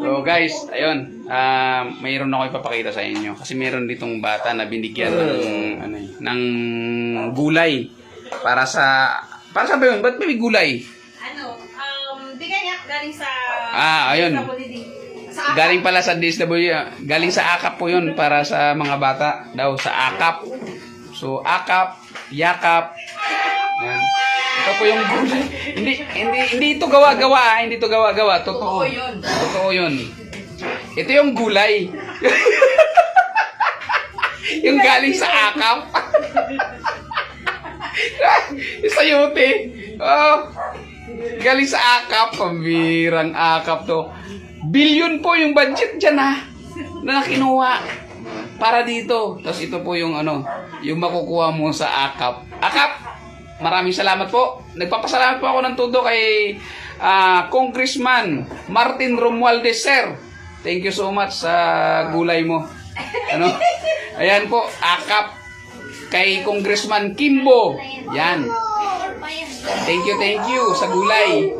So guys, ayun. Mayroon ako ipapakita sa inyo kasi mayroon ditong bata na binigyan ng gulay para sa ba yun? Ba't may gulay? Bigay niya galing sa Ayun. Sa Galing pala sa DSW, galing sa AKAP po yun para sa mga bata daw sa AKAP. So AKAP, yakap. Yan. Ito po yung gulay. Hindi ito gawa-gawa, hindi ito gawa-gawa. Totoo. Totoo yun. Ito yung gulay. Yung galing sa AKAP. Sayuti. Oh. Galing sa AKAP, pambirang AKAP to. Billion po yung budget dyan na kinuha para dito. Tapos ito po yung yung makukuha mo sa AKAP. AKAP, maraming salamat po. Nagpapasalamat po ako ng todo kay Congressman Martin Romualdez, sir. Thank you so much sa gulay mo. Ayan po, AKAP kay Congressman Kimbo. Yan. Thank you sa gulay.